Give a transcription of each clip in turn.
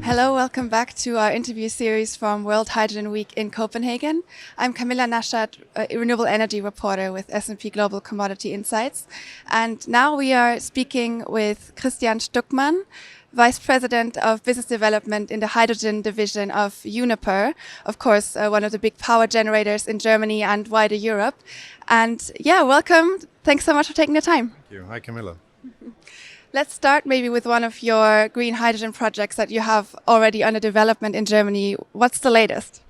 Hello, welcome back to our interview series from World Hydrogen Week in Copenhagen. I'm Camilla Naschert, a renewable energy reporter with S&P Global Commodity Insights. And now we are speaking with Christian Stuckmann, Vice President of Business Development in the hydrogen division of Uniper, of course, one of the big power generators in Germany and wider Europe. And yeah, welcome. Thanks so much for taking the time. Thank you. Hi, Camilla. Let's start maybe with one of your green hydrogen projects that you have already under development in Germany. What's the latest?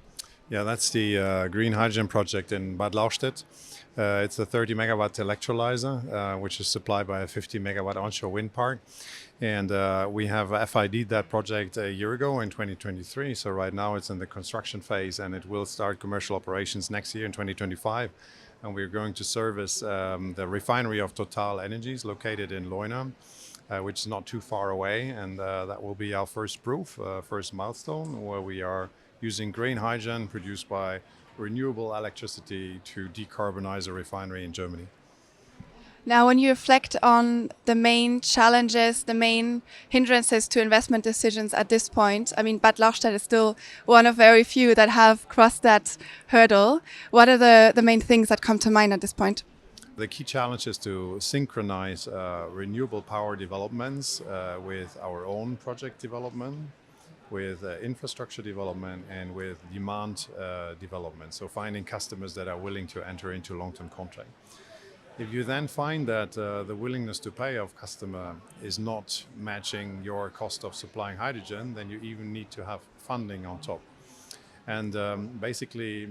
Yeah, that's the green hydrogen project in Bad Lauchstädt. It's a 30 megawatt electrolyzer, which is supplied by a 50 megawatt onshore wind park. And we have FID'd that project a year ago in 2023. So right now it's in the construction phase and it will start commercial operations next year in 2025. And we're going to service the refinery of Total Energies located in Leuna, which is not too far away. And that will be our first proof, first milestone, where we are using green hydrogen produced by renewable electricity to decarbonize a refinery in Germany. Now, when you reflect on the main challenges, the main hindrances to investment decisions at this point, I mean, Bad Lauchstädt is still one of very few that have crossed that hurdle. What are the main things that come to mind at this point? The key challenge is to synchronize renewable power developments with our own project development, with infrastructure development, and with demand development. So finding customers that are willing to enter into long-term contract. If you then find that the willingness to pay of customer is not matching your cost of supplying hydrogen, then you even need to have funding on top. And basically,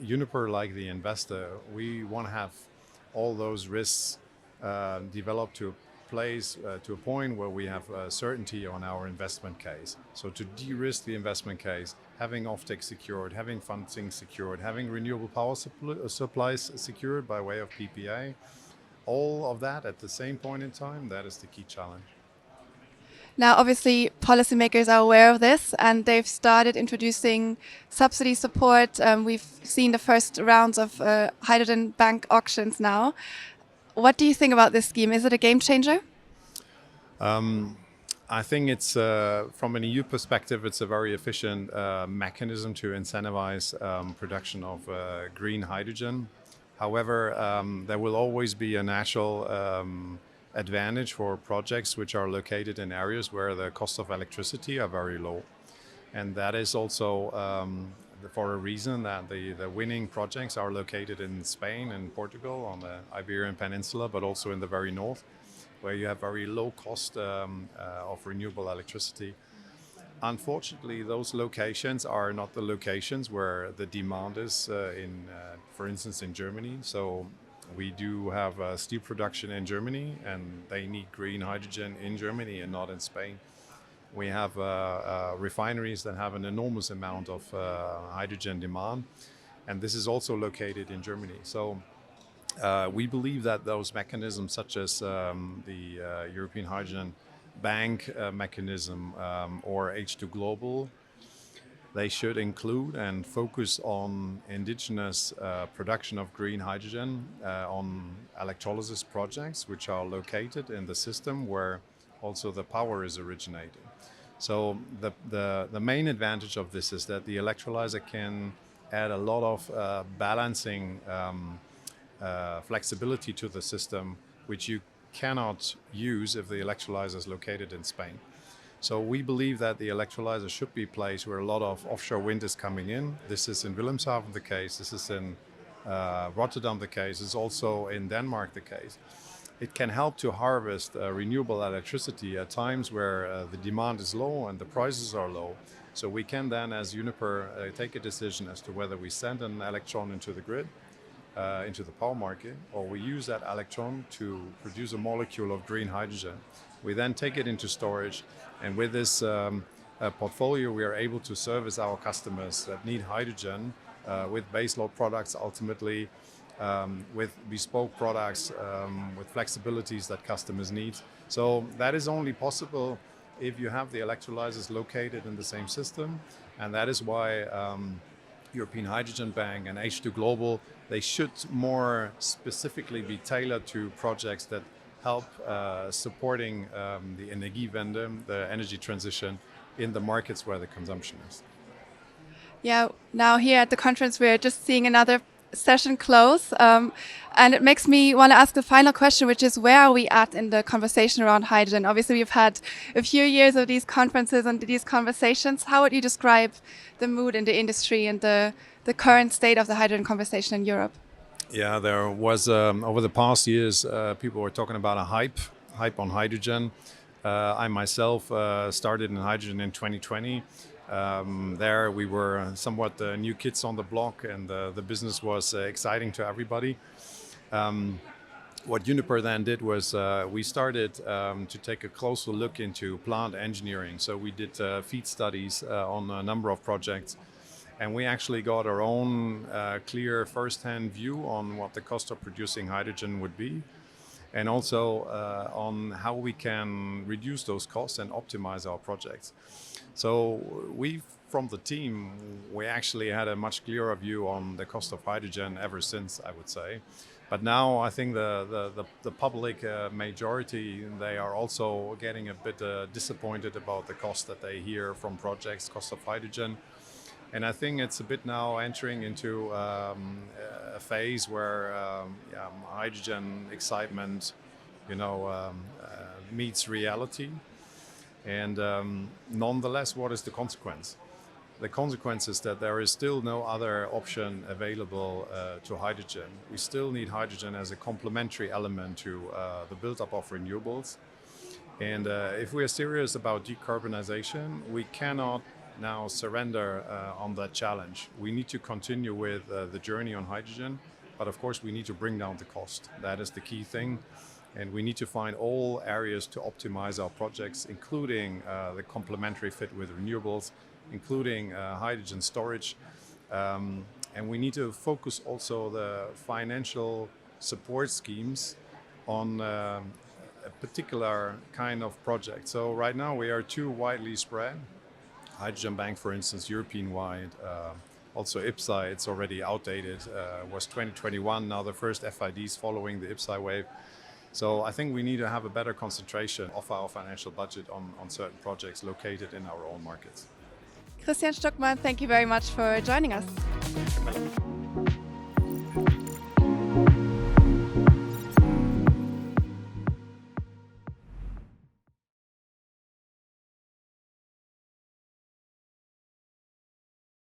Uniper, like the investor, we want to have all those risks developed to a point where we have certainty on our investment case. So to de-risk the investment case, having offtake secured, having funding secured, having renewable power supplies secured by way of PPA, all of that at the same point in time, that is the key challenge. Now, obviously, policymakers are aware of this and they've started introducing subsidy support. We've seen the first rounds of hydrogen bank auctions now. What do you think about this scheme? Is it a game changer? I think it's, from an EU perspective, it's a very efficient mechanism to incentivize production of green hydrogen. However, there will always be a natural advantage for projects which are located in areas where the cost of electricity are very low. And that is also for a reason that the winning projects are located in Spain and Portugal on the Iberian Peninsula, but also in the very north, where you have very low cost of renewable electricity. Unfortunately, those locations are not the locations where the demand is for instance, in Germany. So we do have steel production in Germany and they need green hydrogen in Germany and not in Spain. We have refineries that have an enormous amount of hydrogen demand, and this is also located in Germany. So we believe that those mechanisms such as the European Hydrogen Bank mechanism or H2 Global, they should include and focus on indigenous production of green hydrogen on electrolysis projects which are located in the system where also the power is originating. So the main advantage of this is that the electrolyzer can add a lot of balancing flexibility to the system, which you cannot use if the electrolyzer is located in Spain. So we believe that the electrolyzer should be placed where a lot of offshore wind is coming in. This is in Wilhelmshaven the case, this is in Rotterdam the case, it's also in Denmark the case. It can help to harvest renewable electricity at times where the demand is low and the prices are low. So we can then, as Uniper, take a decision as to whether we send an electron into the grid, into the power market, or we use that electron to produce a molecule of green hydrogen. We then take it into storage, and with this portfolio we are able to service our customers that need hydrogen with baseload products ultimately, with bespoke products, with flexibilities that customers need. So that is only possible if you have the electrolyzers located in the same system, and that is why European Hydrogen Bank and H2 Global, they should more specifically be tailored to projects that help supporting the Energiewende, the energy transition, in the markets where the consumption is. Yeah, now here at the conference, we're just seeing another session close. And it makes me want to ask the final question, which is where are we at in the conversation around hydrogen? Obviously, we've had a few years of these conferences and these conversations. How would you describe the mood in the industry and the current state of the hydrogen conversation in Europe? Yeah, there was, over the past years, people were talking about a hype on hydrogen. I myself started in hydrogen in 2020. There we were somewhat the new kids on the block, and the business was exciting to everybody. What Uniper then did was we started to take a closer look into plant engineering. So we did feed studies on a number of projects, and we actually got our own clear first-hand view on what the cost of producing hydrogen would be, and also on how we can reduce those costs and optimize our projects. So we, from the team, we actually had a much clearer view on the cost of hydrogen ever since, I would say. But now I think the public majority, they are also getting a bit disappointed about the cost that they hear from projects, cost of hydrogen. And I think it's a bit now entering into a phase where hydrogen excitement, meets reality. And nonetheless, what is the consequence? The consequence is that there is still no other option available to hydrogen. We still need hydrogen as a complementary element to the build-up of renewables. And if we are serious about decarbonization, we cannot now surrender on that challenge. We need to continue with the journey on hydrogen, but of course we need to bring down the cost. That is the key thing. And we need to find all areas to optimize our projects, including the complementary fit with renewables, including hydrogen storage. And we need to focus also the financial support schemes on a particular kind of project. So right now we are too widely spread. Hydrogen Bank, for instance, European-wide. Also IPSA, it's already outdated, was 2021. Now the first FIDs following the IPSA wave. So I think we need to have a better concentration of our financial budget on certain projects located in our own markets. Christian Stuckmann, thank you very much for joining us. Thank you, Camilla.